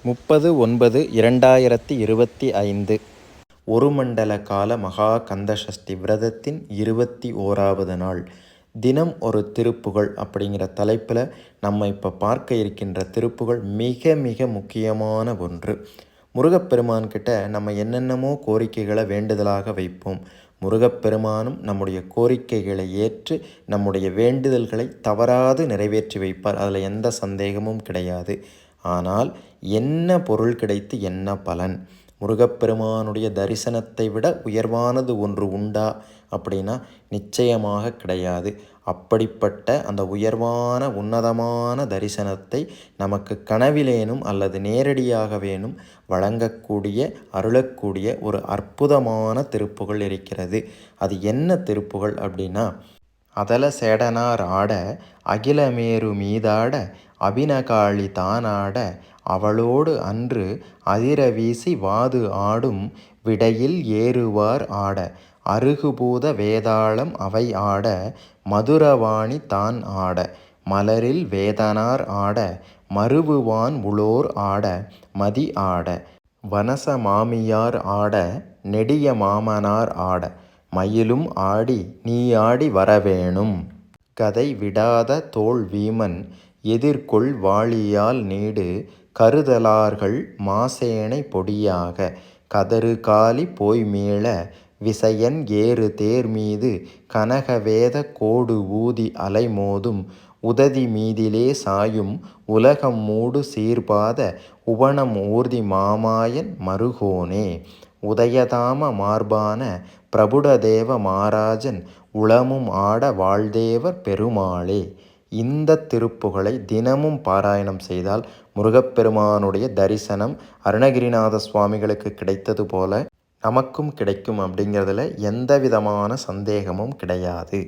30/9/2025 ஒரு மண்டல கால மகா கந்தசஷ்டி விரதத்தின் 21வது நாள். தினம் ஒரு திருப்புகழ் அப்படிங்கிற தலைப்பில் நம்ம இப்போ பார்க்க இருக்கின்ற திருப்புகழ் மிக மிக முக்கியமான ஒன்று. முருகப்பெருமான்கிட்ட நம்ம என்னென்னமோ கோரிக்கைகளை வேண்டுதலாக வைப்போம். முருகப்பெருமானும் நம்முடைய கோரிக்கைகளை ஏற்று நம்முடைய வேண்டுதல்களை தவறாது நிறைவேற்றி வைப்பார். அதில் எந்த சந்தேகமும் கிடையாது. ஆனால் என்ன பொருள் கிடைத்து என்ன பலன்? முருகப்பெருமானுடைய தரிசனத்தை விட உயர்வானது ஒன்று உண்டா அப்படின்னா நிச்சயமாக கிடையாது. அப்படிப்பட்ட அந்த உயர்வான உன்னதமான தரிசனத்தை நமக்கு கனவிலேனும் அல்லது நேரடியாக வேணும் வழங்கக்கூடிய அருளக்கூடிய ஒரு அற்புதமான திருப்புகழ் இருக்கிறது. அது என்ன திருப்புகழ் அப்படின்னா, அதல சேடனார் ஆட அகிலமேரு மீதாட அபினகாளி தானாட அவளோடு அன்று அதிரவீசி வாது ஆடும் விடையில் ஏறுவார் ஆட அருகுபூத வேதாளம் அவை ஆட மதுரவாணி தான் ஆட மலரில் வேதனார் ஆட மருவுவான் உளோர் ஆட மதி ஆட வனச மாமியார் ஆட நெடிய மாமனார் ஆட மயிலும் ஆடி நீ ஆடி வரவேணும் கதை விடாத தோள் வீமன் எதிர்கொள் வாளியால் நீடு கருதலார்கள் மாசேனை பொடியாக கதறு காலி போய் மீள விசயன் ஏறு தேர் மீது கனகவேத கோடு ஊதி அலைமோதும் உததி மீதிலே சாயும் உலகம் மூடு சீர்பாத உவனம் ஊர்தி மாமாயன் மருகோனே உதயதாம மார்பான பிரபுடதேவ மாராஜன் உளமும் ஆட வாழ்தேவர் பெருமாளே. இந்த திருப்புகழை தினமும் பாராயணம் செய்தால் முருகப்பெருமானுடைய தரிசனம் அருணகிரிநாத சுவாமிகளுக்கு கிடைத்தது போல நமக்கும் கிடைக்கும் அப்படிங்கிறதுல எந்த விதமான சந்தேகமும் கிடையாது.